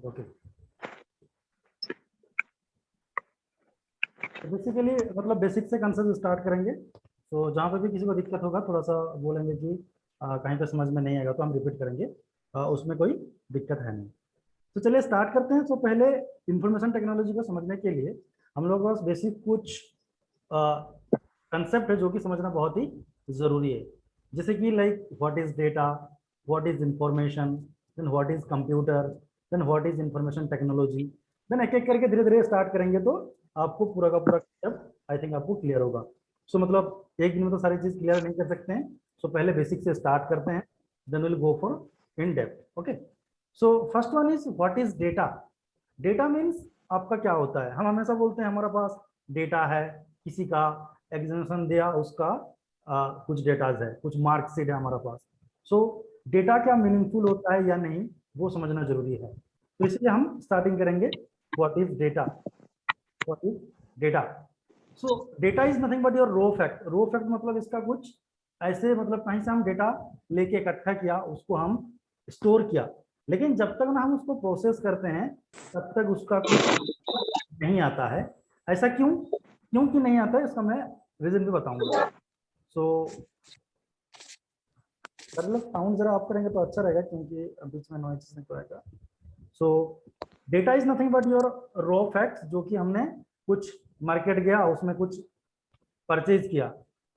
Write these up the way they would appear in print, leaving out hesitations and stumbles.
Okay, तो basically मतलब basic से कंसेप्ट स्टार्ट करेंगे। तो जहाँ पे भी किसी को दिक्कत होगा थोड़ा सा बोलेंगे कि कहीं पे समझ में नहीं आएगा तो हम रिपीट करेंगे, उसमें कोई दिक्कत है नहीं। तो चलिए स्टार्ट करते हैं। तो पहले इंफॉर्मेशन टेक्नोलॉजी को समझने के लिए हम लोग बस बेसिक कुछ कंसेप्ट है जो कि समझना बहुत ही जरूरी है। जैसे कि like what is data, what is information, then what is computer, then what is information technology. Then एक एक करके धीरे धीरे स्टार्ट करेंगे तो आपको पूरा का पूरा आई थिंक आपको क्लियर होगा। सो मतलब एक दिन में तो सारी चीज क्लियर नहीं कर सकते हैं। सो पहले बेसिक से स्टार्ट करते हैं, then will go for in depth. Okay, so first one is what is data. Data means आपका क्या होता है। हम हमेशा बोलते हैं हमारा पास डेटा है, किसी का एग्जामिनेशन दिया उसका कुछ डेटाज है, कुछ मार्कशीट है हमारा पास। सो डेटा क्या मीनिंगफुल होता है या नहीं वो समझना जरूरी है। तो इसलिए हम स्टार्टिंग करेंगे what is data. What is data. So data is nothing but your raw fact. Raw fact मतलब इसका कुछ ऐसे मतलब कहीं से हम डेटा लेके इकट्ठा किया, उसको हम स्टोर किया, लेकिन जब तक ना हम उसको प्रोसेस करते हैं तब तक उसका कुछ नहीं आता है। ऐसा क्यों, क्यों कि नहीं आता है इसका मैं रीजन भी बताऊंगा। सो मतलब साउंड जरा ऑफ करेंगे तो अच्छा रहेगा क्योंकि बीच में नॉइज नहीं आएगा। सो data is nothing but your raw facts, जो कि हमने कुछ मार्केट गया उसमें कुछ परचेज किया,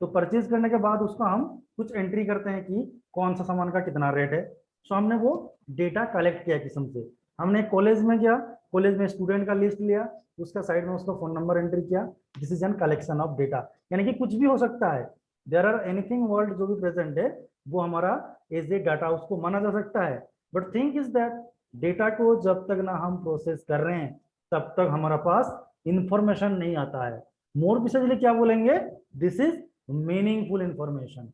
तो परचेज करने के बाद उसका हम कुछ एंट्री करते हैं कि कौन सा सामान का कितना रेट है। सो हमने वो डेटा कलेक्ट किया किस्म से। हमने कॉलेज में गया, कॉलेज में स्टूडेंट का लिस्ट लिया, उसका साइड में उसका फोन नंबर एंट्री किया। This is N collection of data. यानी कि कुछ भी हो सकता है, देयर आर एनीथिंग वर्ल्ड जो भी प्रेजेंट है वो हमारा एज ए डाटा उसको माना जा सकता है। But think is that data को जब तक ना हम प्रोसेस कर रहे हैं तब तक हमारा पास इंफॉर्मेशन नहीं आता है। मोर प्रिसाइजली क्या बोलेंगे, this is meaningful information.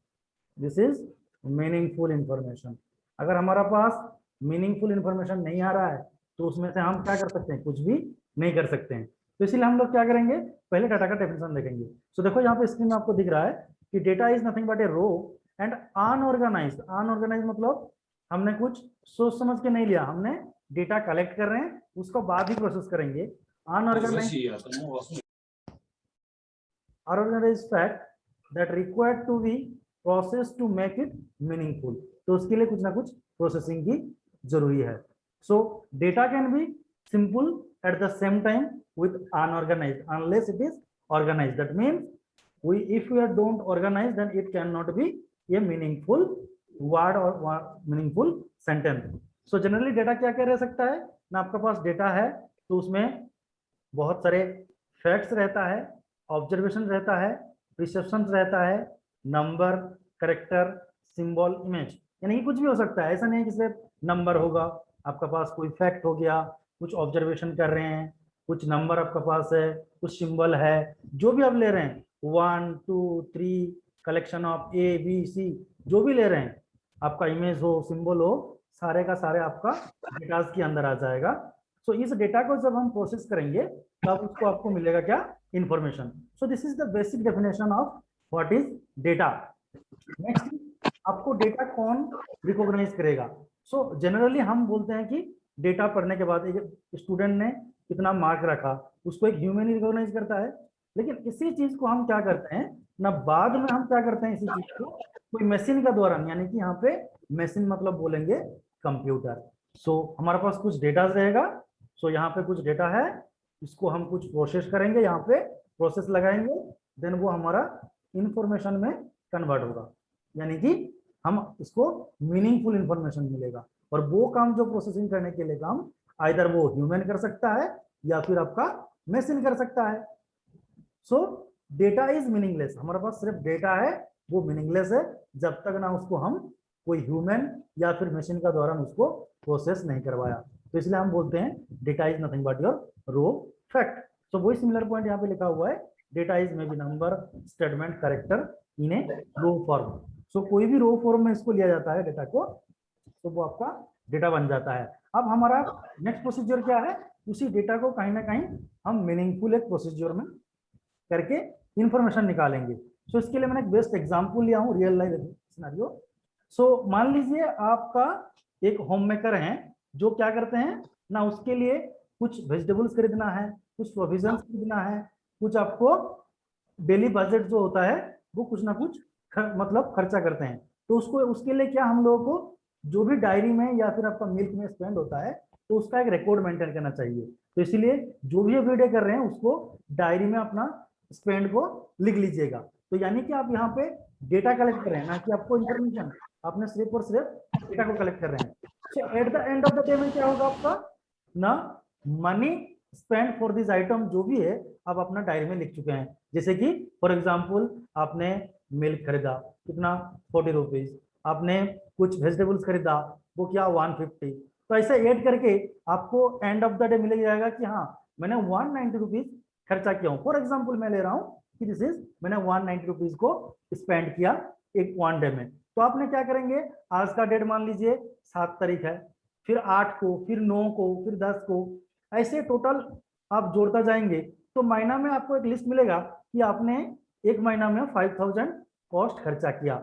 This is meaningful information. अगर हमारा पास मीनिंगफुल इंफॉर्मेशन नहीं आ रहा है तो उसमें से हम क्या कर सकते हैं, कुछ भी नहीं कर सकते हैं। तो इसीलिए हम लोग क्या करेंगे, पहले डाटा का डेफिनेशन देखेंगे। सो देखो यहाँ पे स्क्रीन में आपको दिख रहा है कि data is nothing but a raw and unorganised. Unorganised मतलब हमने कुछ सोच समझ के नहीं लिया, हमने डेटा कलेक्ट कर रहे हैं उसको बाद ही प्रोसेस करेंगे। Unorganised organized fact that required to be processed to make it meaningful। तो उसके लिए कुछ ना कुछ प्रोसेसिंग की जरूरी है। सो data can be simple at the same time with unorganized unless it is organized। that means if we don't organize then it cannot be a meaningful word or meaningful sentence। so generally data क्या क्या रह सकता है ना, आपका पास data है तो उसमें बहुत सारे फैक्ट्स रहता है, ऑब्जर्वेशन रहता है, रिसेप्शन रहता है, नंबर, करेक्टर, सिंबल, इमेज। यानी कि कुछ भी हो सकता है। ऐसा नहीं है कि सिर्फ नंबर होगा, आपका पास कोई फैक्ट हो गया, कुछ ऑब्जर्वेशन कर रहे हैं, कुछ नंबर आपका पास है, कुछ सिंबल है, जो भी आप ले रहे हैं 1 2 3 collection of A B C, जो भी ले रहे हैं, आपका इमेज हो सिंबल हो, सारे का सारे आपका डेटाज के अंदर आ जाएगा। सो इस डेटा को जब हम प्रोसेस करेंगे तब उसको आपको मिलेगा क्या, information. So this is the basic definition of what is data. Next, आपको डेटा कौन रिकॉग्नाइज करेगा। सो जनरली हम बोलते हैं कि डेटा पढ़ने के बाद एक स्टूडेंट ने कितना मार्क रखा उसको एक ह्यूमन रिकॉग्नाइज करता है, लेकिन इसी चीज को हम क्या करते हैं ना, बाद में हम क्या करते हैं इसी चीज को कोई मशीन का द्वारा, यानी कि यहाँ पे मशीन मतलब बोलेंगे कंप्यूटर। सो हमारे पास कुछ डेटा रहेगा। सो यहाँ पे कुछ डेटा है, इसको हम कुछ प्रोसेस करेंगे, यहाँ पे प्रोसेस लगाएंगे, देन वो हमारा इंफॉर्मेशन में कन्वर्ट होगा, यानी कि हम इसको मीनिंगफुल इंफॉर्मेशन मिलेगा। और वो काम जो प्रोसेसिंग करने के लिए काम आइदर वो ह्यूमन कर सकता है या फिर आपका मशीन कर सकता है। सो डेटा इज मीनिंगलेस। हमारे पास सिर्फ डेटा है, वो मीनिंगलेस है जब तक ना उसको हम कोई ह्यूमन या फिर मशीन का द्वारा उसको प्रोसेस नहीं करवाया। तो इसलिए हम बोलते हैं data is nothing but your raw fact. So वही सिमिलर पॉइंट यहाँ पे लिखा हुआ है, data is may be number, statement, character in a raw form. So कोई भी रो फॉर्म में इसको लिया जाता है डेटा को, तो वो आपका डेटा बन जाता है। अब हमारा नेक्स्ट प्रोसीजर क्या है, उसी डेटा को कहीं ना कहीं हम मीनिंगफुल एक प्रोसीजर में करके इंफॉर्मेशन निकालेंगे। सो इसके लिए मैंने एक बेस्ट एग्जांपल लिया हूँ, रियल लाइफ सिनेरियो। सो मान लीजिए आपका एक होम मेकर है जो क्या करते हैं ना, उसके लिए कुछ वेजिटेबल्स खरीदना है, कुछ प्रोविजंस खरीदना है, कुछ आपको डेली बजट जो होता है वो कुछ ना कुछ मतलब खर्चा करते हैं। तो उसको उसके लिए क्या हम लोगों को जो भी डायरी में या फिर आपका मिल्क में स्पेंड होता है तो उसका एक रिकॉर्ड मेंटेन करना चाहिए। तो इसीलिए जो भी एवरीडे कर रहे हैं उसको डायरी में अपना स्पेंड को लिख लीजिएगा। तो यानी कि आप यहाँ पे डेटा कलेक्ट कर रहे हैं, ना कि आपको इन्फॉर्मेशन, आपने सिर्फ और सिर्फ डेटा को कलेक्ट कर रहे हैं। So at the end of the day में क्या होगा आपका ना, money spend for this item जो भी है आप अपना डायरी में लिख चुके हैं। जैसे कि फॉर एग्जाम्पल आपने मिल्क खरीदा कितना 40 रुपीज, आपने कुछ वेजिटेबल्स खरीदा वो क्या 150। तो ऐसे ऐड करके आपको and of the day meal जाएगा कि हाँ मैंने 190 रुपीज खर्चा किया हूँ। फॉर एग्जाम्पल मैं ले रहा हूँ कि दिस इज मैंने 190 रुपीज को स्पेंड किया एक 1 डे में। तो आपने क्या करेंगे, आज का डेट मान लीजिए 7 तारीख है, फिर 8 को, फिर 9 को, फिर 10 को, ऐसे टोटल आप जोड़ता जाएंगे तो महीना में आपको एक लिस्ट मिलेगा कि आपने एक महीना में 5000 कॉस्ट खर्चा किया,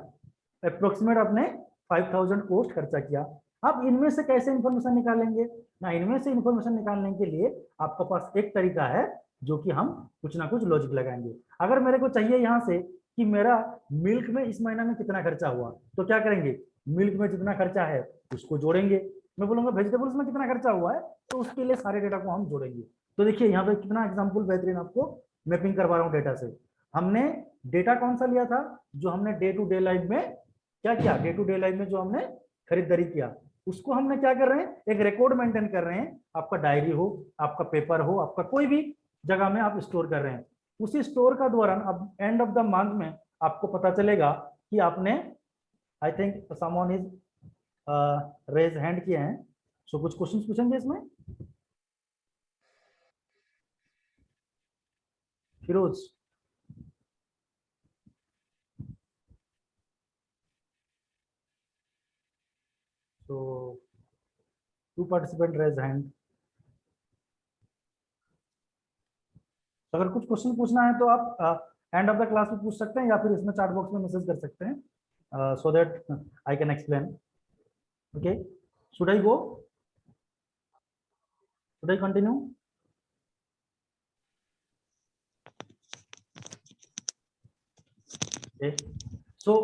अप्रोक्सीमेट आपने 5000 कॉस्ट खर्चा किया। अब इनमें से कैसे इंफॉर्मेशन निकालेंगे ना, इनमें से इंफॉर्मेशन निकालने के लिए आपके पास एक तरीका है जो कि हम कुछ ना कुछ लॉजिक लगाएंगे। अगर मेरे को चाहिए यहाँ से कि मेरा मिल्क में इस महीना में कितना खर्चा हुआ, तो क्या करेंगे, मिल्क में जितना खर्चा है उसको जोड़ेंगे। मैं बोलूंगा वेजिटेबल्स में कितना खर्चा हुआ है तो उसके लिए सारे डेटा को हम जोड़ेंगे। तो देखिए यहाँ पे कितना एग्जाम्पल बेहतरीन आपको मैपिंग करवा रहा हूँ डेटा से। हमने डेटा कौन सा लिया था, जो हमने डे टू डे लाइफ में क्या किया, डे टू डे लाइफ में जो हमने खरीदारी किया उसको हमने क्या कर रहे हैं, एक रिकॉर्ड मेंटेन कर रहे हैं। आपका डायरी हो, आपका पेपर हो, आपका कोई भी जगह में आप स्टोर कर रहे हैं। उसी स्टोर का दौरान अब एंड ऑफ द मंथ में आपको पता चलेगा कि आपने, I think someone is raise hand किए हैं, सो कुछ क्वेश्चंस पूछेंगे इसमें। फिरोज, तो टू पार्टिसिपेंट रेज हैंड। अगर कुछ क्वेश्चन पूछना है तो आप एंड ऑफ द क्लास में पूछ सकते हैं या फिर इसमें चैट बॉक्स में मैसेज कर सकते हैं, so that I can explain. Okay, should I go, should I continue? So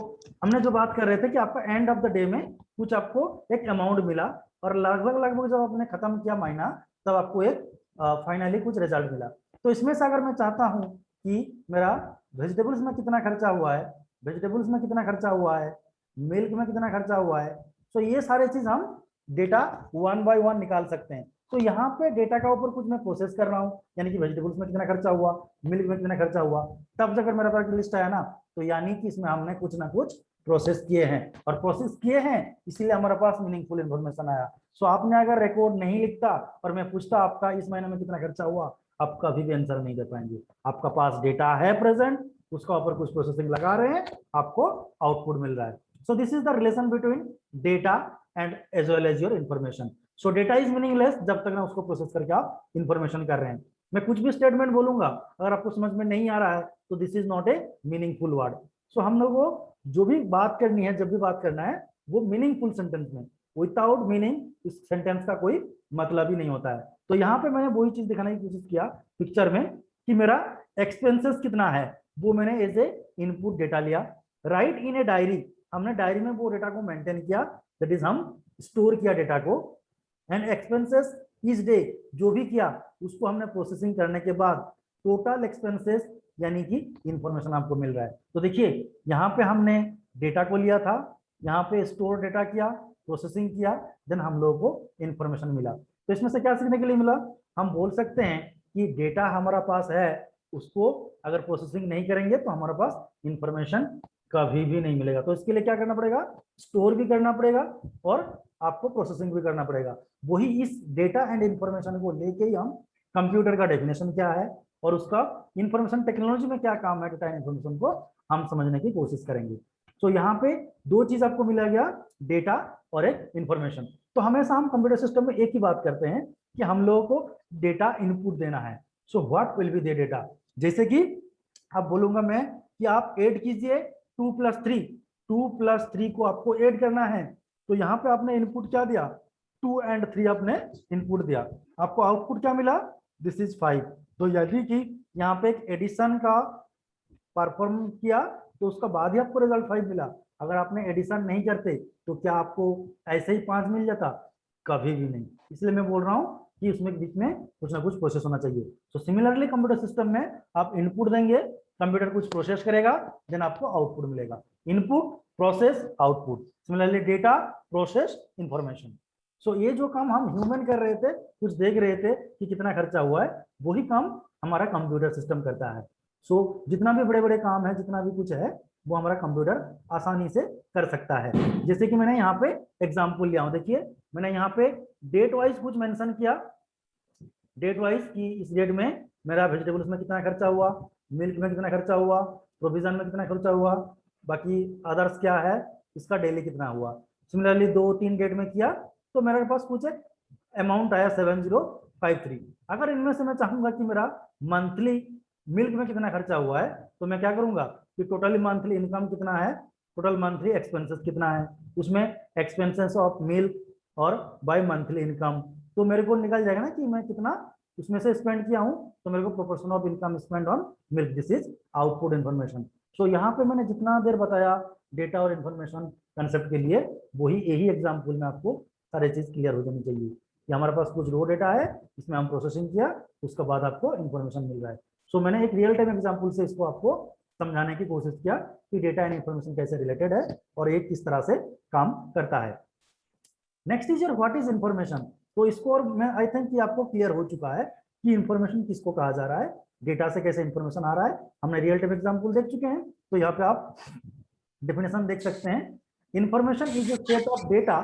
हमने जो बात कर रहे थे कि आपका एंड ऑफ द डे में कुछ आपको एक अमाउंट मिला और लगभग लगभग जब आपने खत्म किया महीना तब आपको एक फाइनली कुछ रिजल्ट मिला। तो इसमें से अगर मैं चाहता हूं कि मेरा वेजिटेबल्स में कितना खर्चा हुआ है, वेजिटेबल्स में कितना खर्चा हुआ है, मिल्क में कितना खर्चा हुआ है, तो ये सारे चीज हम डेटा 1 बाय 1 निकाल सकते हैं। तो यहाँ पे डेटा का ऊपर कुछ मैं प्रोसेस कर रहा हूँ, यानी कि वेजिटेबल्स में कितना खर्चा हुआ, मिल्क में कितना खर्चा हुआ, तब जाकर मेरे पास लिस्ट आया ना, तो यानी कि इसमें हमने कुछ ना कुछ प्रोसेस किए हैं, और प्रोसेस किए हैं इसीलिए हमारे पास मीनिंगफुल इन्फॉर्मेशन आया। सो आपने अगर रिकॉर्ड नहीं लिखता और मैं पूछता आपका इस महीने में कितना खर्चा हुआ, आप कभी भी आंसर नहीं दे पाएंगे। आपका पास डेटा है प्रेजेंट, उसका ऊपर कुछ प्रोसेसिंग लगा रहे हैं, आपको आउटपुट मिल रहा है। So this is the relation between data and as well as your information. So data is meaningless जब तक ना उसको प्रोसेस करके आप इन्फॉर्मेशन कर रहे हैं। मैं कुछ भी स्टेटमेंट बोलूंगा अगर आपको समझ में नहीं आ रहा है तो this is not a meaningful word. So हम लोग को जो भी बात करनी है, जब भी बात करना है, वो मीनिंगफुल सेंटेंस में, विदाउट मीनिंग इस सेंटेंस का कोई मतलब ही नहीं होता है। तो यहाँ पे मैंने वही चीज दिखाने की कोशिश किया पिक्चर में कि मेरा एक्सपेंसेस कितना है वो मैंने एज ए इनपुट डेटा लिया, राइट इन ए डायरी, हमने डायरी में वो डेटा को मेंटेन किया, दैट इज हम स्टोर किया डेटा को। एंड एक्सपेंसेस इस डे जो भी किया उसको हमने प्रोसेसिंग करने के बाद टोटल एक्सपेंसेस यानी कि इंफॉर्मेशन आपको मिल रहा है। तो देखिए यहाँ पे हमने डेटा को लिया था, यहाँ पे स्टोर डेटा किया, प्रोसेसिंग किया, देन हम लोगों को इंफॉर्मेशन मिला। तो इसमें से क्या सीखने के लिए मिला, हम बोल सकते हैं कि डेटा हमारा पास है, उसको अगर प्रोसेसिंग नहीं करेंगे तो हमारे पास इंफॉर्मेशन कभी भी नहीं मिलेगा। तो इसके लिए क्या करना पड़ेगा, स्टोर भी करना पड़ेगा और आपको प्रोसेसिंग भी करना पड़ेगा। वही इस डेटा एंड इंफॉर्मेशन को लेके ही हम कंप्यूटर का डेफिनेशन क्या है और उसका इंफॉर्मेशन टेक्नोलॉजी में क्या काम है, डेटा एंड इंफॉर्मेशन को हम समझने की कोशिश करेंगे। तो यहाँ पे दो चीज आपको मिला गया, डेटा और एक इंफॉर्मेशन। तो हमेशा हम कंप्यूटर सिस्टम में एक ही बात करते हैं कि हम लोगों को डेटा इनपुट देना है। So what will be the data, जैसे कि अब बोलूंगा मैं कि आप ऐड कीजिए 2+3, 2+3 को आपको ऐड करना है। तो यहाँ पे आपने इनपुट क्या दिया, 2 and 3 आपने इनपुट दिया, आपको आउटपुट क्या मिला, दिस इज 5। तो यदि कि यहाँ पे एक एडिशन का परफॉर्म किया तो उसका बाद ही आपको रिजल्ट 5 मिला। अगर आपने एडिशन नहीं करते तो क्या आपको ऐसे ही 5 मिल जाता, कभी भी नहीं। इसलिए मैं बोल रहा हूँ कि उसमें बीच में कुछ ना कुछ प्रोसेस होना चाहिए। तो सिमिलरली कंप्यूटर सिस्टम में आप इनपुट देंगे, कंप्यूटर कुछ प्रोसेस करेगा, देन आपको आउटपुट मिलेगा। Input, process, output. Similarly data, process, information. So ये जो काम हम ह्यूमन कर रहे थे, कुछ देख रहे थे कि कितना खर्चा हुआ है, वही काम हमारा कंप्यूटर सिस्टम करता है। सो जितना भी बड़े बड़े काम है, जितना भी कुछ है, वो हमारा कंप्यूटर आसानी से कर सकता है। जैसे कि मैंने यहाँ पे एग्जांपल लिया हूं, देखिए मैंने यहाँ पे डेट वाइज कुछ मेंशन किया, डेट वाइज कि इस डेट में मेरा वेजिटेबल्स में कितना खर्चा हुआ, मिल्क में कितना खर्चा हुआ, प्रोविजन में कितना खर्चा हुआ, बाकी अदर्स क्या है, इसका डेली कितना हुआ। सिमिलरली 2-3 डेट में किया तो मेरे पास कुछ एक अमाउंट आया 7053। अगर इनमें से मैं चाहूंगा कि मेरा मंथली मिल्क में कितना खर्चा हुआ है, तो मैं क्या करूंगा कि टोटली मंथली इनकम कितना है, टोटल मंथली एक्सपेंसेस कितना है, उसमें एक्सपेंसेस ऑफ मिल्क और बाय मंथली इनकम, तो मेरे को निकल जाएगा ना कि मैं कितना उसमें से स्पेंड किया हूं। तो मेरे को proportion of income spend on milk, this is output information. So यहाँ पे मैंने जितना देर बताया डेटा और इन्फॉर्मेशन कंसेप्ट के लिए, वही यही एग्जाम्पल में आपको सारी चीज क्लियर हो जानी चाहिए कि हमारे पास कुछ रो डेटा है, इसमें हम प्रोसेसिंग किया, उसके बाद आपको इन्फॉर्मेशन मिल रहा है। सो मैंने एक रियल टाइम एग्जाम्पल से इसको आपको समझाने की कोशिश किया कि डेटा एंड इन्फॉर्मेशन कैसे रिलेटेड है और एक किस तरह से काम करता है। Next is your what is information. तो इसको और मैं आई थिंक कि आपको क्लियर हो चुका है कि इन्फॉर्मेशन किसको कहा जा रहा है, डेटा से कैसे इन्फॉर्मेशन आ रहा है, हमने रियल टाइम एग्जाम्पल देख चुके हैं। तो यहाँ पे आप डेफिनेशन देख सकते हैं, information is a set of data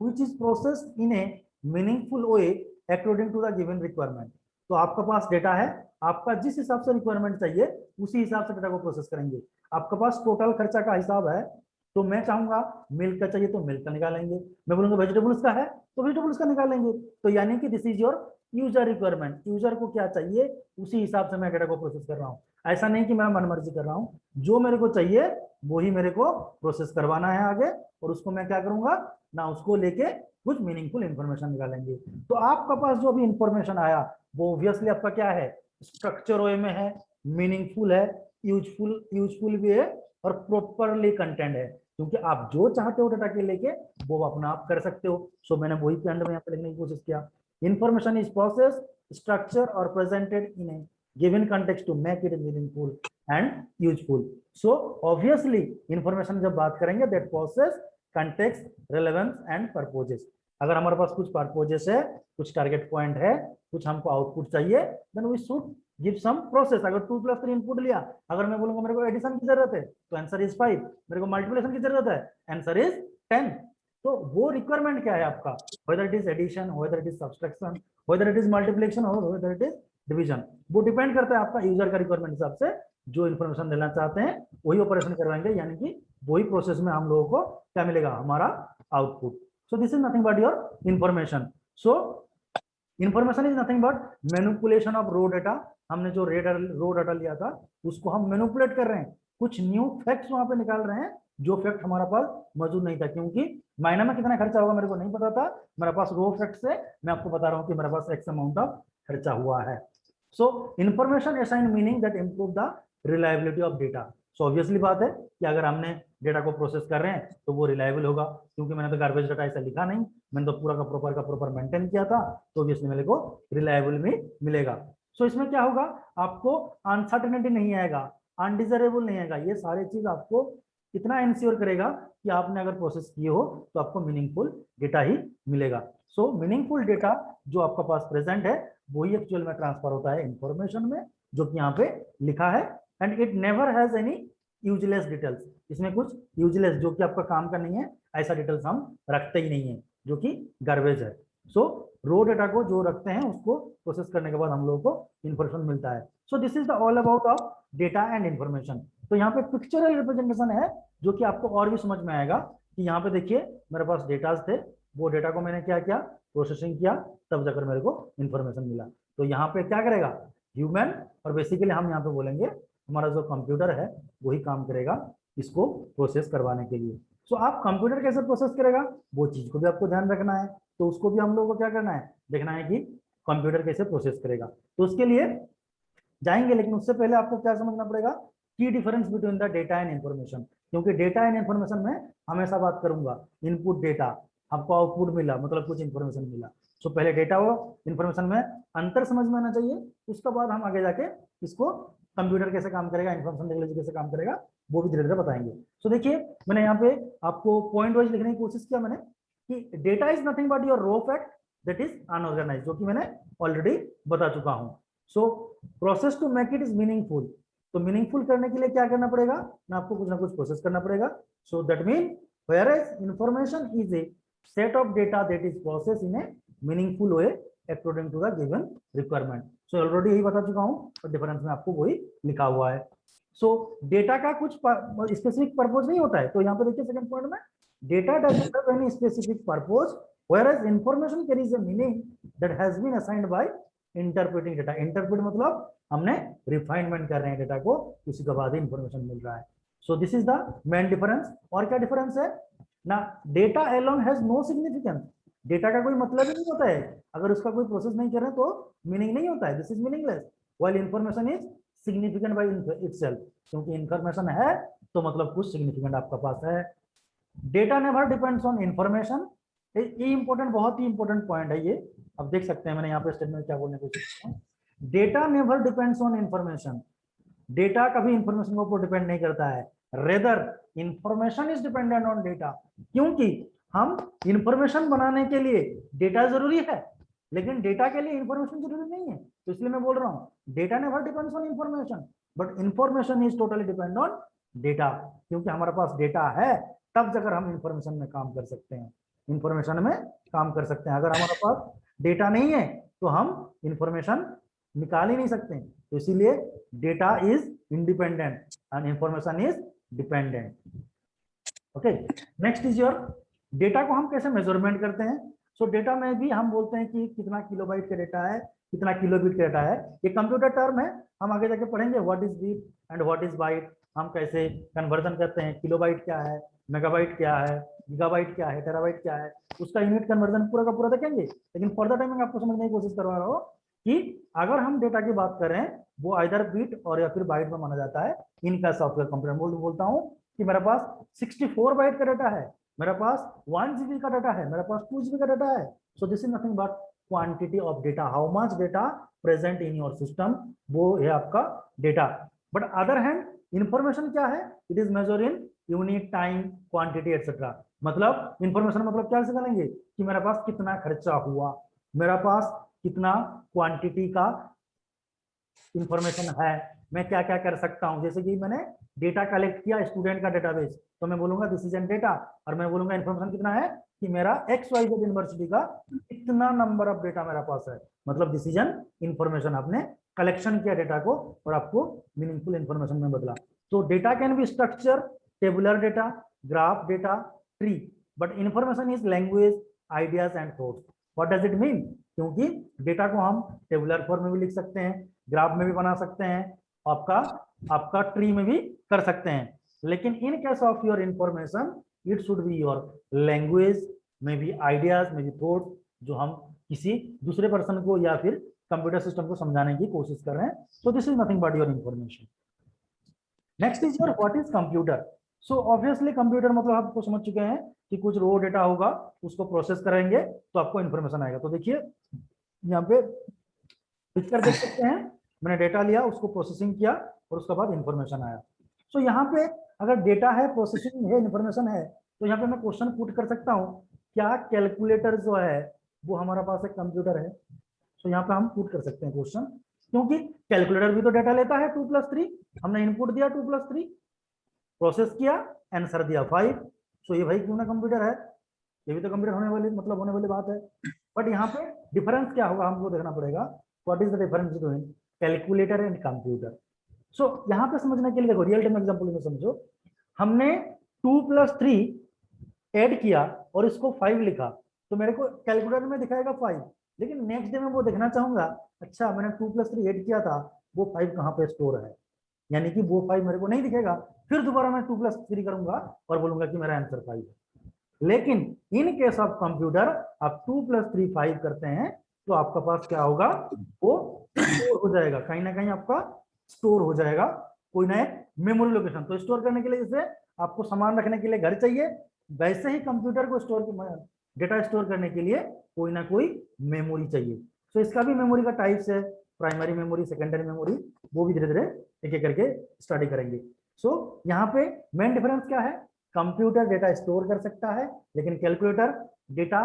which is processed in a meaningful way according to the given requirement। तो आपका पास डेटा है, आपका जिस हिसाब से रिक्वायरमेंट चाहिए उसी हिसाब से डेटा को प्रोसेस करेंगे। आपके पास टोटल खर्चा का हिसाब है, तो मैं चाहूंगा मिल्क का चाहिए तो मिल्क का निकालेंगे, मैं बोलूंगा वेजिटेबल्स का है तो वेजिटेबल्स का निकालेंगे। तो यानी कि this is your user requirement, user को क्या चाहिए उसी हिसाब से मैं डेटा को प्रोसेस कर रहा हूँ। ऐसा नहीं कि मैं मनमर्जी कर रहा हूँ, जो मेरे को चाहिए वही मेरे को प्रोसेस करवाना है आगे, और उसको मैं क्या करूंगा ना, उसको लेके कुछ मीनिंगफुल इंफॉर्मेशन निकालेंगे। तो आपका पास जो भी इंफॉर्मेशन आया वो ऑब्वियसली आपका क्या है, स्ट्रक्चर वे में है, मीनिंगफुल है, यूजफुल भी है और प्रॉपरली कंटेंट है, क्योंकि आप जो चाहते हो डेटा के लेके वो अपना आप कर सकते हो। सो मैंने वही पॉइंट में यहाँ पे लिखने की कोशिश किया, इंफॉर्मेशन इज प्रोसेस, स्ट्रक्चर और presented in a given context to make it meaningful and useful. So obviously information जब बात करेंगे that process, context, relevance and purposes. अगर हमारे पास कुछ पर्पोजेस है, कुछ टारगेट पॉइंट है, कुछ हमको आउटपुट चाहिए, then we should give some process. अगर 2+3 इनपुट लिया, अगर मैं बोलूंगा मेरे को एडिशन की जरूरत है तो आंसर इज 5, मेरे को मल्टीप्लिकेशन की जरूरत है आंसर इज 10। तो वो रिक्वायरमेंट क्या है आपका, whether it is addition, whether it is subtraction, whether it is multiplication और वेदर इट इज डिवीजन, वो डिपेंड करता है आपका यूजर का रिक्वायरमेंट हिसाब से। जो इन्फॉर्मेशन देना चाहते हैं वही ऑपरेशन करवाएंगे, यानी कि वही प्रोसेस में हम लोगों को क्या मिलेगा, हमारा output. So this is nothing but your information. So information is nothing but manipulation of raw data. हमने जो रो डाटा लिया था उसको हम मैनिपुलेट कर रहे हैं, कुछ न्यू फैक्ट्स वहां पे निकाल रहे हैं जो फैक्ट हमारा पास मौजूद नहीं था, क्योंकि महीना में कितना खर्चा होगा मेरे को नहीं पता था, मेरे पास रो फैक्ट से मैं आपको बता रहा हूँ कि मेरे पास एक्स अमाउंट ऑफ खर्चा हुआ है। सो information assign meaning that improve the reliability of data. So obviously बात है कि अगर हमने डेटा को प्रोसेस कर रहे हैं तो वो रिलायबल होगा, क्योंकि मैंने तो गार्बेज डाटा ऐसा लिखा नहीं, मैंने तो पूरा का प्रॉपर मेंटेन किया था, तो ऑब्वियसली मेरे को रिलायबल भी मिलेगा। सो इसमें क्या होगा, आपको अनसर्टेनिटी नहीं आएगा, अनडिजायरेबल नहीं आएगा, ये सारी चीज आपको इतना इंश्योर करेगा कि आपने अगर प्रोसेस किए हो तो आपको मीनिंगफुल डेटा ही मिलेगा। सो मीनिंगफुल डेटा जो आपका पास प्रेजेंट है वही एक्चुअल में ट्रांसफर होता है इंफॉर्मेशन में, जो कि यहाँ पे लिखा है, and it never has any useless details. इसमें कुछ यूजलेस जो कि आपका काम का नहीं है ऐसा डिटेल्स हम रखते ही नहीं है, जो कि गार्बेज है। सो रो डेटा को जो रखते हैं उसको प्रोसेस करने के बाद हम लोगों को इंफॉर्मेशन मिलता है। So this is the all about of data and information. तो यहाँ पे पिक्चरल रिप्रेजेंटेशन है जो कि आपको और भी समझ में आएगा कि यहाँ पे देखिए मेरे पास डेटाज थे, वो डेटा को मैंने क्या किया, प्रोसेसिंग किया, तब जाकर मेरे को इंफॉर्मेशन मिला। तो यहाँ पे क्या करेगा ह्यूमन, और बेसिकली हम यहाँ पे बोलेंगे हमारा जो कंप्यूटर है वही काम करेगा इसको प्रोसेस करवाने के लिए। सो आप कंप्यूटर कैसे प्रोसेस करेगा वो चीज को भी आपको ध्यान रखना है। तो उसको भी हम लोग को क्या करना है, देखना है कि कंप्यूटर कैसे प्रोसेस करेगा। तो उसके लिए जाएंगे, लेकिन उससे पहले आपको क्या समझना पड़ेगा, की difference between the data and information. क्योंकि डेटा एंड इन्फॉर्मेशन में हमेशा बात करूंगा इनपुट डेटा, आपको आउटपुट मिला मतलब कुछ इन्फॉर्मेशन मिला। सो पहले डेटा और इन्फॉर्मेशन में अंतर समझ में आना चाहिए, उसके बाद हम आगे जाके इसको कंप्यूटर कैसे काम करेगा, इन्फॉर्मेशन टेक्नोलॉजी कैसे काम करेगा, वो भी धीरे धीरे बताएंगे। सो देखिए मैंने यहाँ पे आपको पॉइंट वाइज लिखने की कोशिश किया मैंने कि data is nothing but your raw fact that is unorganised, जो कि मैंने ऑलरेडी बता चुका हूँ। So process to make it is meaningful, तो मीनिंगफुल करने के लिए क्या करना पड़ेगा ना, आपको कुछ ना कुछ प्रोसेस करना पड़ेगा। So that mean whereas information is a set of data that is processed in a meaningful way according to the given requirement। so already यही बता चुका हूँ, और डिफरेंस में आपको वही लिखा हुआ है। सो डेटा का कुछ स्पेसिफिक पर्पस नहीं होता है, तो यहाँ पे देखिए सेकंड पॉइंट में, data doesn't have any specific purpose whereas information carries a meaning that has been assigned by interpreting data. Interpret मतलब हमने रिफाइनमेंट कर रहे हैं डेटा को, उसी के बाद ही इंफॉर्मेशन मिल रहा है। So this is the main difference. और क्या डिफरेंस है ना, data alone has no significance, data का कोई मतलब ही नहीं होता है, अगर उसका कोई प्रोसेस नहीं कर रहे तो मीनिंग नहीं होता है, this is meaningless. While information is significant by itself, क्योंकि इंफॉर्मेशन है तो मतलब कुछ सिग्निफिकेंट आपका पास है। Data never depends on information, ये इंपॉर्टेंट, बहुत ही इंपॉर्टेंट पॉइंट है ये। अब देख सकते हैं मैंने यहाँ पे स्टेटमेंट क्या बोलने की कोशिश की है, data never depends on information, data कभी इंफॉर्मेशन के ऊपर डिपेंड नहीं करता है, rather information is dependent on data. क्योंकि हम इंफॉर्मेशन बनाने के लिए डेटा जरूरी है, लेकिन डेटा के लिए इंफॉर्मेशन जरूरी नहीं है, तो इसलिए मैं बोल रहा हूँ data never depends on information but information is totally depend on data. क्योंकि हमारे पास डेटा है तब जाकर हम इंफॉर्मेशन में काम कर सकते हैं, इंफॉर्मेशन में काम कर सकते हैं। अगर हमारे पास डेटा नहीं है तो हम इंफॉर्मेशन निकाल ही नहीं सकते, तो इसीलिए data is independent and information is dependent. Okay, next is your, data को हम कैसे मेजरमेंट करते हैं। सो डेटा में भी हम बोलते हैं कि कितना किलोबाइट का डेटा है, कितना किलोबिट का डेटा है, ये कंप्यूटर टर्म है, हम आगे जाके पढ़ेंगे what is bit and what is byte, हम कैसे कन्वर्जन करते हैं, किलोबाइट क्या है, मेगाबाइट क्या है, गीगाबाइट क्या है, टेराबाइट क्या है, उसका यूनिट कन्वर्जन पूरा का पूरा देखेंगे। लेकिन फॉर द टाइमिंग आपको समझने की कोशिश करवा रहा हूँ कि अगर हम डेटा की बात करें वो आइदर बिट और या फिर बाइट में माना जाता है। इनका सॉफ्टवेयर कंप्यूटर बोलता हूँ कि मेरे पास 64 बाइट का डाटा है, मेरे पास 1 GB का डाटा है, मेरे पास 2 GB का डाटा है। So this is nothing but quantity of data, how much data present in your system, वो है आपका data. But other hand information क्या है, it is measure in unit, time, quantity etcetera. मतलब इंफॉर्मेशन मतलब क्या से करेंगे कि मेरे पास कितना खर्चा हुआ, मेरे पास कितना क्वांटिटी का इंफॉर्मेशन है, मैं क्या क्या कर सकता हूं। जैसे कि मैंने डेटा कलेक्ट किया स्टूडेंट का डेटाबेस, तो मैं बोलूंगा दिस इज एन डेटा, और मैं बोलूंगा इंफॉर्मेशन कितना है कि मेरा XYZ यूनिवर्सिटी का इतना नंबर ऑफ डेटा मेरा पास है, मतलब दिस इज एन इंफॉर्मेशन। आपने कलेक्शन किया डेटा को और आपको मीनिंगफुल इंफॉर्मेशन में बदला। तो data can be structure, tabular data, graph data, tree, but information is language, ideas and thoughts. What does it mean, क्योंकि डेटा को हम टेबुलर फॉर्म में भी लिख सकते हैं, ग्राफ में भी बना सकते हैं, आपका ट्री में भी कर सकते हैं, लेकिन in case of your information it should be your language, में बी आइडियाज, में बी थॉट, जो हम किसी दूसरे पर्सन को या फिर कंप्यूटर सिस्टम को समझाने की कोशिश कर रहे हैं। सो this is nothing but your information. Next is your what is computer. So obviously computer मतलब आपको समझ चुके हैं कि कुछ रो डेटा होगा, उसको प्रोसेस करेंगे तो आपको इंफॉर्मेशन आएगा। तो देखिए यहाँ पे पिक्चर देख सकते हैं, मैंने डेटा लिया, उसको प्रोसेसिंग किया और उसके बाद इंफॉर्मेशन आया। सो यहाँ पे अगर डेटा है, प्रोसेसिंग है, इंफॉर्मेशन है, तो यहाँ पे मैं क्वेश्चन पुट कर सकता हूँ, क्या कैलकुलेटर जो है वो हमारा पास एक कंप्यूटर है। सो यहाँ पे हम पुट कर सकते हैं क्वेश्चन, क्योंकि कैलकुलेटर भी तो डेटा लेता है 2 + 3, हमने इनपुट दिया 2 + 3, प्रोसेस किया, आंसर दिया 5। सो ये भाई क्यों ना कंप्यूटर है, ये भी तो कंप्यूटर होने वाली मतलब होने वाली बात है। बट यहाँ पे डिफरेंस क्या होगा हमको देखना पड़ेगा, what is the difference between calculator and computer. So यहाँ पे समझने के लिए देखो रियल टाइम एग्जांपल में समझो, हमने 2 + 3 ऐड किया और इसको 5 लिखा, तो मेरे को कैलकुलेटर में दिखाएगा 5, लेकिन नेक्स्ट डे में वो देखना चाहूंगा, अच्छा मैंने 2 + 3 ऐड किया था, वो 5 कहाँ पे स्टोर है, यानी कि वो 5 मेरे को नहीं दिखेगा। फिर दोबारा मैं 2 + 3 करूंगा और बोलूंगा कि मेरा आंसर 5 है। लेकिन इन केस ऑफ कंप्यूटर आप 2 + 3 5 करते हैं तो आपका पास क्या होगा, वो स्टोर हो जाएगा, कहीं ना कहीं आपका स्टोर हो जाएगा कोई ना एक मेमोरी लोकेशन। तो स्टोर करने के लिए जैसे आपको सामान रखने के लिए घर चाहिए, वैसे ही कंप्यूटर को डेटा स्टोर करने के लिए कोई ना कोई मेमोरी चाहिए। तो इसका भी मेमोरी का टाइप्स है, प्राइमरी मेमोरी, सेकेंडरी मेमोरी, वो भी धीरे धीरे एक एक करके स्टडी करेंगे। यहाँ पे मेन डिफरेंस क्या है, कंप्यूटर डेटा स्टोर कर सकता है, लेकिन कैलकुलेटर डेटा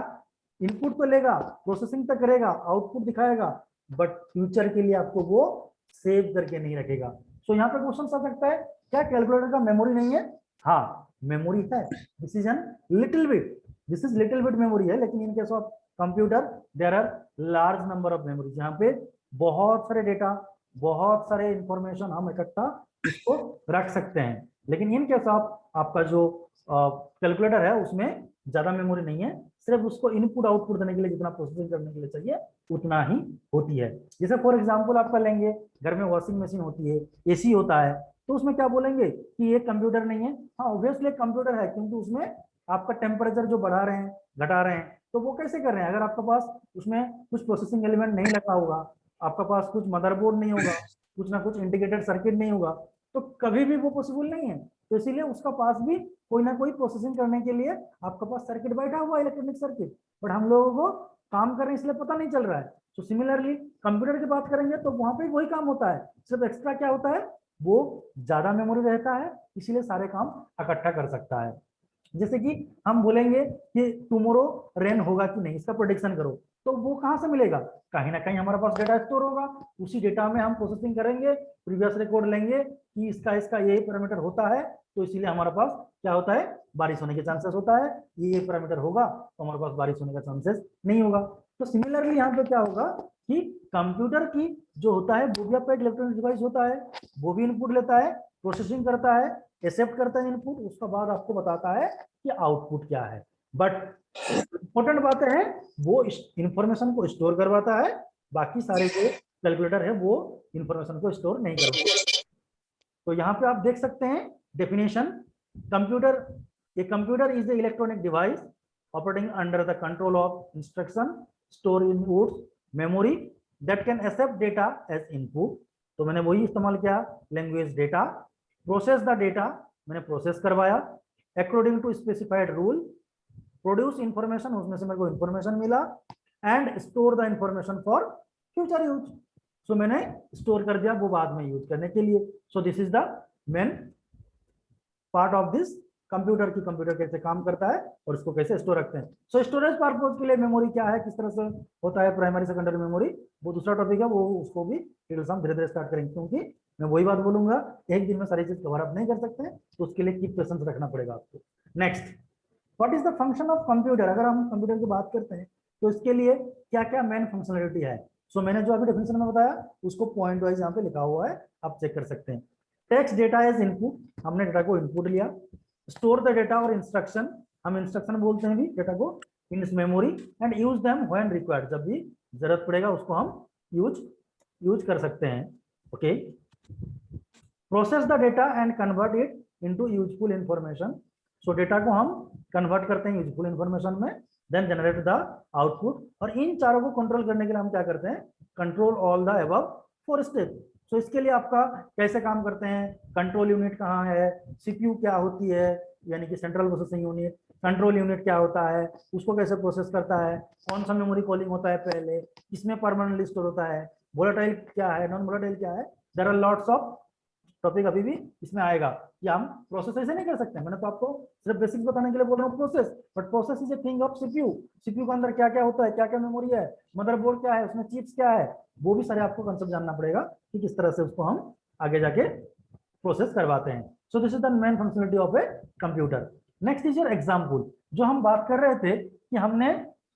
इनपुट तो लेगा, प्रोसेसिंग तक करेगा, आउटपुट दिखाएगा, बट फ्यूचर के लिए आपको वो सेव करके नहीं रखेगा। यहाँ पे क्वेश्चन आ सकता है, क्या कैलकुलेटर का मेमोरी नहीं है? हाँ, मेमोरी है, this is an little bit, this is little bit memory है, लेकिन in case of computer there are large number of memory, जहाँ पे बहुत सारे डेटा, बहुत सारे इंफॉर्मेशन हम इकट्ठा इसको रख सकते हैं। लेकिन इन केस ऑफ आपका जो कैलकुलेटर है उसमें ज्यादा मेमोरी नहीं है, सिर्फ उसको इनपुट आउटपुट देने के लिए जितना प्रोसेसिंग करने के लिए चाहिए उतना ही होती है। जैसे फॉर एग्जांपल आपका लेंगे, घर में वॉशिंग मशीन होती है, एसी होता है, तो उसमें क्या बोलेंगे कि ये कंप्यूटर नहीं है? हाँ, ऑब्वियसली कंप्यूटर है, क्योंकि उसमें आपका टेम्परेचर जो बढ़ा रहे हैं, घटा रहे हैं, तो वो कैसे कर रहे हैं? अगर आपके पास उसमें कुछ प्रोसेसिंग एलिमेंट नहीं लगा होगा, आपका पास कुछ मदरबोर्ड नहीं होगा, कुछ ना कुछ इंटीग्रेटेड सर्किट नहीं होगा, तो कभी भी वो पॉसिबल नहीं है। तो इसीलिए उसका पास भी कोई ना कोई प्रोसेसिंग करने के लिए आपका पास सर्किट बैठा हुआ है, इलेक्ट्रॉनिक सर्किट, बट हम लोगों को काम करने इसलिए पता नहीं चल रहा है। तो सिमिलरली कंप्यूटर की बात करेंगे तो वहां पे वही काम होता है, सिर्फ एक्स्ट्रा क्या होता है, वो ज्यादा मेमोरी रहता है, इसीलिए सारे काम इकट्ठा कर सकता है। जैसे कि हम बोलेंगे कि टुमारो रेन होगा कि नहीं, इसका प्रोडिक्शन करो, तो वो कहां से मिलेगा? कहीं ना कहीं हमारे पास डेटा स्टोर होगा, उसी डेटा में हम प्रोसेसिंग करेंगे, प्रीवियस रिकॉर्ड लेंगे कि इसका इसका यही पैरामीटर होता है, तो इसीलिए हमारे पास क्या होता है, बारिश होने के चांसेस होता है, ये पैरामीटर होगा तो हमारे पास बारिश होने का चांसेस नहीं होगा। तो सिमिलरली यहाँ पे क्या होगा कि कंप्यूटर की जो होता है, वो भी आपका एक इलेक्ट्रॉनिक डिवाइस होता है, वो भी इनपुट लेता है, प्रोसेसिंग करता है, एक्सेप्ट करता है इनपुट, उसका बाद आपको बताता है कि आउटपुट क्या है। बट इंपॉर्टेंट बात है, वो इंफॉर्मेशन को स्टोर करवाता है, बाकी सारे जो कैलकुलेटर है वो इंफॉर्मेशन को स्टोर नहीं करवाता। तो यहाँ पे आप देख सकते हैं definition, computer, a computer is an electronic device operating under the control of instruction store in its memory that can accept data as input. तो मैंने वही इस्तेमाल किया, language data, process the data, मैंने प्रोसेस करवाया, according to specified rule, produce information, उसमें से मेरे को इंफॉर्मेशन मिला, and store the information for future use. So मैंने स्टोर कर दिया वो बाद में यूज करने के लिए। So this is the main part of this computer की, कंप्यूटर कैसे काम करता है और इसको कैसे स्टोर रखते हैं। सो स्टोरेज पर्पज के लिए मेमोरी क्या है, किस तरह से होता है, प्राइमरी सेकेंडरी मेमोरी, वो दूसरा टॉपिक है, वो उसको भी डिटेल्स हम धीरे धीरे स्टार्ट करेंगे, क्योंकि मैं वही बात बोलूंगा, एक दिन में सारी चीज कवर अप नहीं कर सकते हैं, तो उसके लिए कीप पेशेंस रखना पड़ेगा आपको। Next, what is the function of computer? अगर हम कंप्यूटर की बात करते हैं तो इसके लिए क्या क्या मेन फंक्शनलिटी है। सो मैंने जो अभी डेफिनेशन में बताया उसको पॉइंट वाइज यहाँ पे लिखा हुआ है, आप चेक कर सकते हैं। टेक्स्ट डेटा इज इनपुट, हमने डेटा को इनपुट लिया। स्टोर द डेटा और इंस्ट्रक्शन, हम इंस्ट्रक्शन बोलते हैं भी डेटा को, in memory, and use them when required, जब भी जरूरत पड़ेगा उसको हम यूज कर सकते हैं। Okay, process the data and convert it into useful information. So data को हम कन्वर्ट करते हैं यूजफुल इंफॉर्मेशन में, देन जनरेट द आउटपुट। और इन चारों को कंट्रोल करने के लिए हम क्या करते हैं, control all the above 4 step. So इसके लिए आपका कैसे काम करते हैं, कंट्रोल यूनिट कहाँ है, सीपीयू क्या होती है, यानी कि central processing unit, control unit क्या होता है, उसको कैसे प्रोसेस करता है, कौन सा मेमोरी कॉलिंग होता है पहले, किसमें परमानेंटली स्टोर होता है, वोलेटाइल क्या है, नॉन वोलेटाइल क्या है, there are lots of topic अभी भी इसमें आएगा कि हम प्रोसेस ऐसे नहीं कर सकते। मैंने तो आपको सिर्फ बेसिक्स बताने के लिए बोल रहा हूँ process, but process is a thing of CPU. CPU के अंदर क्या क्या होता है, क्या क्या मेमोरी है, मदरबोर्ड क्या है, उसमें चिप्स क्या है, वो भी सारे आपको कंसेप्ट जानना पड़ेगा कि किस तरह से उसको हम आगे जाके प्रोसेस करवाते हैं। सो this is the main functionality of a computer. Next is your example, जो हम बात कर रहे थे कि हमने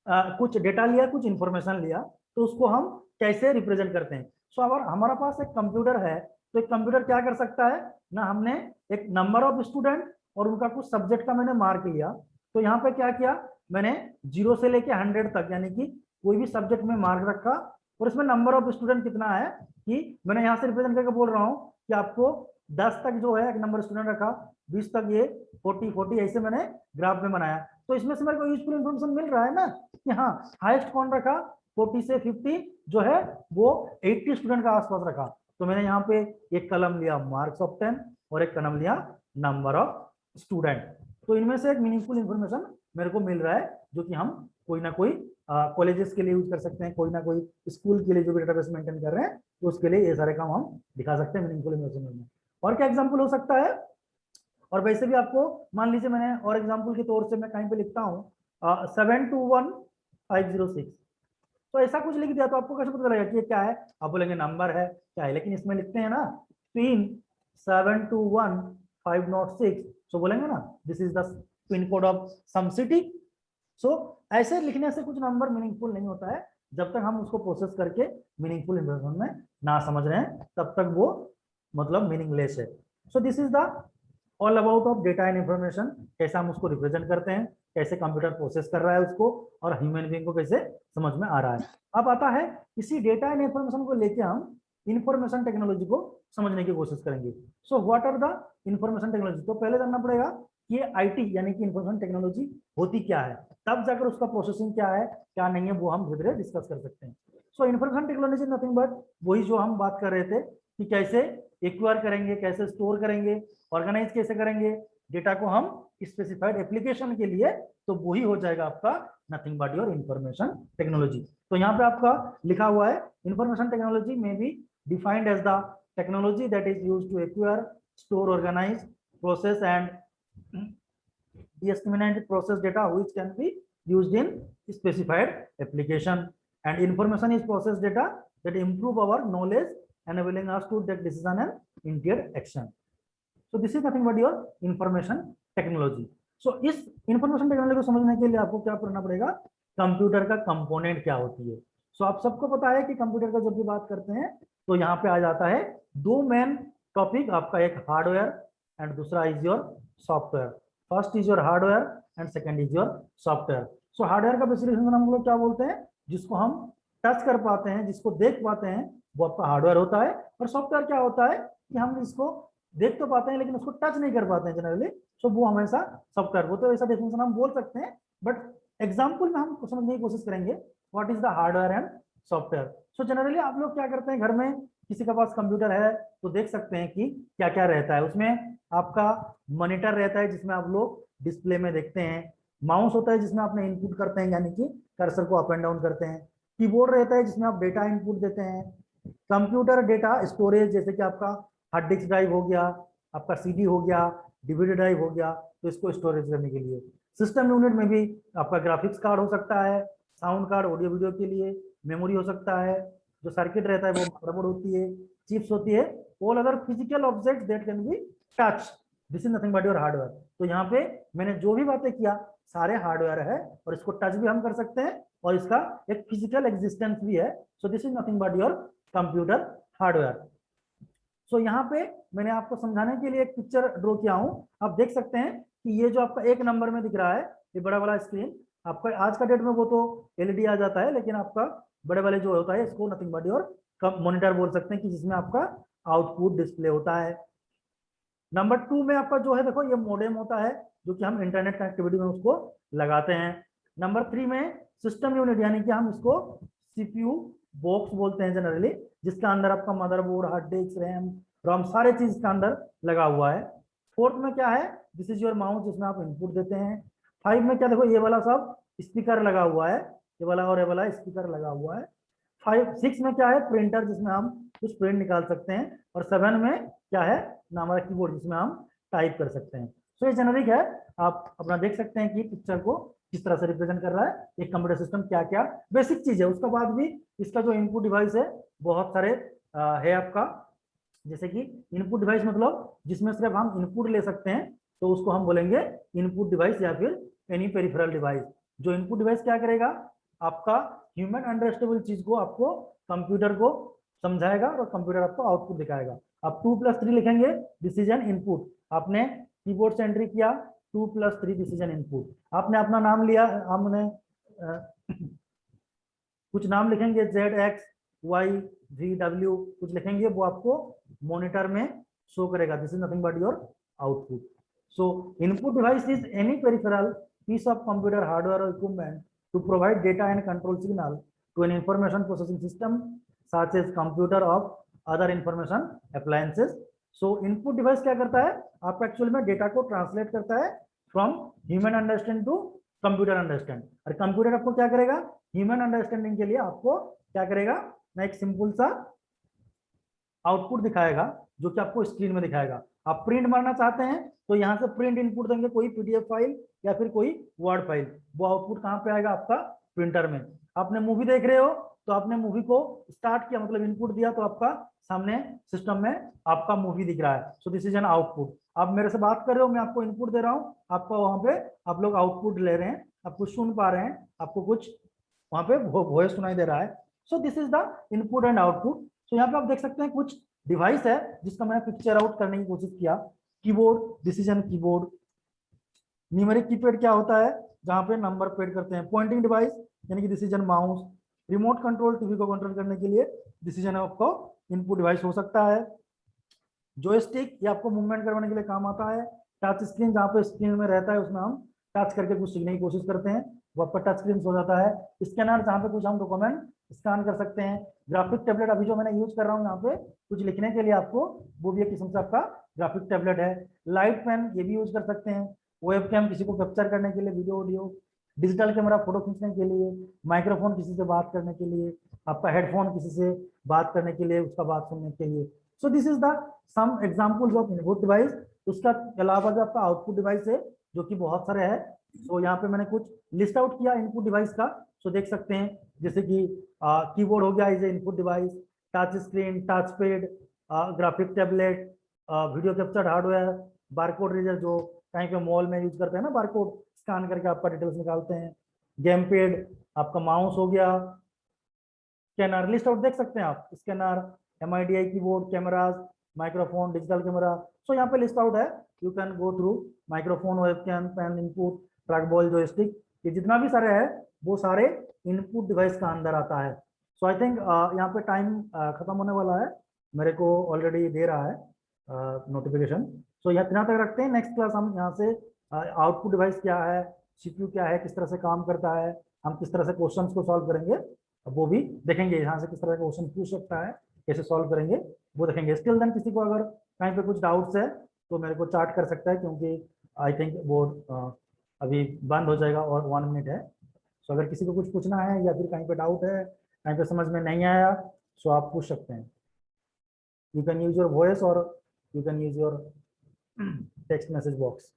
कुछ डेटा लिया, कुछ इंफॉर्मेशन लिया, तो उसको हम कैसे रिप्रेजेंट करते हैं। सो अगर हमारा पास एक कंप्यूटर है, तो एक कंप्यूटर क्या कर सकता है ना, हमने एक नंबर ऑफ स्टूडेंट और उनका कुछ सब्जेक्ट का मैंने मार्क लिया, तो यहाँ पे क्या किया, मैंने 0 से लेके 100 तक, यानी कि कोई भी सब्जेक्ट में मार्क रखा, और इसमें नंबर ऑफ स्टूडेंट कितना है कि मैंने यहाँ से रिप्रेजेंट करके बोल रहा हूँ कि आपको 10 तक जो है एक नंबर स्टूडेंट रखा, 20 तक ये, 40 ऐसे मैंने ग्राफ में बनाया। तो इसमें से मेरे को यूजफुल इन्फॉर्मेशन मिल रहा है ना कि हाँ हाईएस्ट कौन रखा, 40 से 50 जो है वो 80 स्टूडेंट का आसपास रखा। तो मैंने यहाँ पे एक कलम लिया मार्क्स ऑफ 10 और एक कलम लिया नंबर ऑफ स्टूडेंट। तो इनमें से एक मीनिंगफुल इंफॉर्मेशन मेरे को मिल रहा है जो कि हम कोई ना कोई कॉलेजेस के लिए यूज कर सकते हैं, कोई ना कोई स्कूल के लिए जो भी डेटाबेस मेंटेन कर रहे हैं तो उसके लिए ये सारे काम हम दिखा सकते हैं मीनिंगफुल इंफॉर्मेशन में। और क्या एग्जांपल हो सकता है, और वैसे भी आपको मान लीजिए मैंने और एग्जांपल के तौर से मैं कहीं पे लिखता हूँ 721506, तो ऐसा कुछ लिख दिया तो आपको कैसे पता चलेगा कि ये क्या है, आप बोलेंगे नंबर है क्या है, लेकिन इसमें लिखते हैं ना पिन 721506, सो बोलेंगे ना this is the pin code of some city. So ऐसे लिखने से कुछ नंबर मीनिंगफुल नहीं होता है, जब तक हम उसको प्रोसेस करके मीनिंगफुल इंफॉर्मेशन में ना समझ रहे हैं तब तक वो मतलब मीनिंगलेस है। So this is the all about of data and information, कैसे हम उसको रिप्रेजेंट करते हैं, कैसे कंप्यूटर प्रोसेस कर रहा है उसको, और ह्यूमन बीइंग को कैसे समझ में आ रहा है। अब आता है इसी डेटा एंड इंफॉर्मेशन को लेके हम इंफॉर्मेशन टेक्नोलॉजी को समझने की कोशिश करेंगे। So what are the information technology, तो पहले जानना पड़ेगा कि ये आईटी यानी कि इंफॉर्मेशन टेक्नोलॉजी होती क्या है, तब जाकर उसका प्रोसेसिंग क्या है क्या नहीं है वो हम धीरे धीरे डिस्कस कर सकते हैं। सो इंफॉर्मेशन टेक्नोलॉजी नथिंग बट वही जो हम बात कर रहे थे कि कैसे एक्वायर करेंगे, कैसे स्टोर करेंगे, ऑर्गेनाइज कैसे करेंगे डेटा को हम स्पेसिफाइड एप्लीकेशन के लिए, तो वही हो जाएगा आपका nothing but your information technology. तो यहाँ पे आपका लिखा हुआ है इंफॉर्मेशन टेक्नोलॉजी में be defined as the technology that is used to acquire, store, organise, process and disseminate process data which can be used in specified application, and information is process data that improve our knowledge enabling us to take decision and immediate action. So this is nothing but your information technology. So इस information technology को समझने के लिए आपको क्या करना पड़ेगा, computer का कंपोनेंट क्या होती है। सो आप सबको पता है कि कंप्यूटर का जब भी बात करते हैं तो यहाँ पे आ जाता है दो मेन टॉपिक आपका, एक हार्डवेयर एंड दूसरा is your software. First is your hardware and second is your software. So hardware का बेसिक हम लोग क्या बोलते हैं, जिसको हम टच कर पाते हैं, जिसको देख पाते हैं वो आपका हार्डवेयर होता है। और सॉफ्टवेयर क्या होता है कि हम इसको देख तो पाते हैं लेकिन उसको टच नहीं कर पाते हैं जनरली, सो वो हमेशा सॉफ्टवेयर, वो तो ऐसा डेफिनेशन हम बोल सकते हैं, बट एग्जाम्पल में हम समझने की कोशिश करेंगे what is the hardware and software. So generally आप लोग क्या करते हैं, घर में किसी के पास कंप्यूटर है तो देख सकते हैं कि क्या क्या रहता है उसमें। आपका मॉनिटर रहता है जिसमें आप लोग डिस्प्ले में देखते हैं, माउस होता है जिसमें आपने इनपुट करते हैं यानी कि कर्सर को अप एंड डाउन करते हैं, कीबोर्ड रहता है जिसमें आप डेटा इनपुट देते हैं, कंप्यूटर डेटा स्टोरेज जैसे कि आपका हार्ड डिस्क ड्राइव हो गया, आपका सीडी हो गया, डीवीडी ड्राइव हो गया, तो इसको स्टोरेज करने के लिए। सिस्टम यूनिट में भी आपका ग्राफिक्स कार्ड हो सकता है, साउंड कार्ड ऑडियो वीडियो के लिए, मेमोरी हो सकता है, जो सर्किट रहता है वो मदरबोर्ड होती है, चिप्स होती है, all other physical object that can be touch, this is nothing but your hardware. तो यहाँ पे मैंने जो भी बातें किया सारे हार्डवेयर है, और इसको टच भी हम कर सकते हैं और इसका एक फिजिकल एग्जिस्टेंस भी है। So this is nothing but your computer hardware. So यहाँ पे मैंने आपको समझाने के लिए एक पिक्चर ड्रॉ किया हूँ, आप देख सकते हैं कि ये जो आपका एक नंबर में दिख रहा है ये बड़ा वाला स्क्रीन, आपका आज का डेट में वो तो एलईडी आ जाता है, लेकिन आपका बड़े वाले जो होता है इसको नथिंग बट योर मॉनिटर बोल सकते हैं कि जिसमें आपका आउटपुट डिस्प्ले होता है। नंबर 2 में आपका जो है देखो ये मॉडेम होता है जो कि हम इंटरनेट कनेक्टिविटी में उसको लगाते हैं। नंबर 3 में सिस्टम यूनिट यानी कि हम इसको सीपीयू बॉक्स बोलते हैं जनरली, जिसके अंदर आपका मदरबोर्ड, हार्ड डिस्क, रैम, रोम सारे चीज इसके अंदर लगा हुआ है। 4th में क्या है, दिस इज योर माउस जिसमें आप इनपुट देते हैं। 5 में क्या देखो ये वाला सब स्पीकर लगा हुआ है, ये वाला और ये वाला स्पीकर लगा हुआ है। 6 में क्या है, प्रिंटर जिसमें हम कुछ प्रिंट निकाल सकते हैं। और 7 में क्या है ना, हमारा कीबोर्ड जिसमें हम टाइप कर सकते हैं। सो ये जेनरिक है, आप अपना देख सकते हैं कि पिक्चर को किस तरह से रिप्रेजेंट कर रहा है एक कंप्यूटर सिस्टम, क्या क्या बेसिक चीज है। उसके बाद भी इसका जो इनपुट डिवाइस है बहुत सारे है आपका, जैसे कि इनपुट डिवाइस मतलब जिसमें सिर्फ हम इनपुट ले सकते हैं तो उसको हम बोलेंगे इनपुट डिवाइस या फिर एनी पेरिफेरल डिवाइस। जो इनपुट डिवाइस क्या करेगा, आपका ह्यूमन अंडरस्टैंडेबल चीज को आपको कंप्यूटर को समझाएगा और कंप्यूटर आपको आउटपुट दिखाएगा। आप 2+3 लिखेंगे, डिसीजन इनपुट, आपने कीबोर्ड से एंट्री किया 2+3 डिसीजन इनपुट, आपने अपना नाम लिया, हमने कुछ नाम लिखेंगे Z X Y V W कुछ लिखेंगे, वो आपको मॉनिटर में शो करेगा। This is nothing but your output. So input device is any peripheral piece of computer hardware or equipment to provide data and control signal to an information processing system such as computer of other information appliances. So input device क्या करता है, आपको actual में data को translate करता है from human understand to computer understand. और computer आपको क्या करेगा, ह्यूमन अंडरस्टैंडिंग के लिए आपको क्या करेगा ना, एक सिंपल सा आउटपुट दिखाएगा जो कि आपको स्क्रीन में दिखाएगा। आप प्रिंट मारना चाहते हैं तो यहाँ से प्रिंट इनपुट देंगे, कोई पीडीएफ फाइल या फिर कोई वर्ड फाइल, वो आउटपुट कहाँ पे आएगा आपका प्रिंटर में। आपने मूवी देख रहे हो तो आपने मूवी को स्टार्ट किया, मतलब इनपुट दिया, तो आपका सामने सिस्टम में आपका मूवी दिख रहा है। So this is an output. आप मेरे से बात कर रहे हो, मैं आपको इनपुट दे रहा हूँ, आपका वहां पे आप लोग आउटपुट ले रहे हैं, आप कुछ सुन पा रहे हैं, आपको कुछ वहां पे वॉइस सुनाई दे रहा है। So this is the input and output. So यहाँ पे आप देख सकते हैं कुछ डिवाइस है जिसका मैंने पिक्चर आउट करने की कोशिश किया। Keyboard, decision keyboard, numeric keypad क्या होता है, जहां पे नंबर पैड करते हैं। पॉइंटिंग डिवाइस यानी कि decision mouse, remote control, TV को कंट्रोल करने के लिए डिसीजन आपको इनपुट डिवाइस हो सकता है। जॉयस्टिक, ये आपको मूवमेंट करवाने के लिए काम आता है। टच स्क्रीन, जहाँ पे स्क्रीन में रहता है उसमें हम टच करके कुछ सीखने की कोशिश करते हैं, वो आपका टच स्क्रीन हो जाता है। स्कैनर, जहाँ पे कुछ हम डॉक्यूमेंट स्कैन कर सकते हैं। ग्राफिक टैबलेट, अभी जो मैंने यूज कर रहा हूँ यहाँ पे कुछ लिखने के लिए आपको, वो भी एक किस्म से आपका ग्राफिक टैबलेट है। लाइट पेन, ये भी यूज कर सकते हैं। वेबकैम, किसी को कैप्चर करने के लिए video audio. Digital camera, photo खींचने के लिए। माइक्रोफोन, किसी से बात करने के लिए। आपका हेडफोन, किसी से बात करने के लिए, उसका बात सुनने के लिए। So this is the some examples of input device. उसका अलावा जो आपका आउटपुट डिवाइस है जो कि बहुत सारे हैं, तो यहाँ पे मैंने कुछ लिस्ट आउट किया इनपुट डिवाइस का। सो देख सकते हैं जैसे कि कीबोर्ड हो गया is a input device, touch screen, touch pad, graphic tablet, video capture hardware, barcode reader जो कहीं पे मॉल में यूज करते हैं ना, बारकोड स्कैन करके आपका डिटेल्स निकालते हैं। गेम पैड, आपका माउस हो गया। स्कैनर, लिस्ट आउट देख सकते हैं आप, scanner, MIDI keyboard, cameras, microphone, digital camera. So यहाँ पे लिस्ट आउट है, you can go through. Microphone, webcam, pen, input, track ball, joystick, ये जितना भी सारे है वो सारे इनपुट डिवाइस का अंदर आता है। सो आई थिंक यहाँ पे टाइम खत्म होने वाला है, मेरे को ऑलरेडी दे रहा है नोटिफिकेशन। सो यहाँ इतना तक रखते हैं। नेक्स्ट क्लास हम यहाँ से आउटपुट डिवाइस क्या है, सीपीयू क्या है, किस तरह से काम करता है, हम किस तरह से क्वेश्चंस को सॉल्व करेंगे वो भी देखेंगे। यहाँ से किस तरह का क्वेश्चन पूछ सकता है, कैसे सॉल्व करेंगे वो देखेंगे। स्टिल देन किसी को अगर कहीं पे कुछ डाउट्स है तो मेरे को चार्ट कर सकता है, क्योंकि आई थिंक वो अभी बंद हो जाएगा और 1 मिनट है। सो अगर किसी को कुछ पूछना है या फिर कहीं पे डाउट है, कहीं पे समझ में नहीं आया, सो आप पूछ सकते हैं। You can use your voice और you can use your text message box.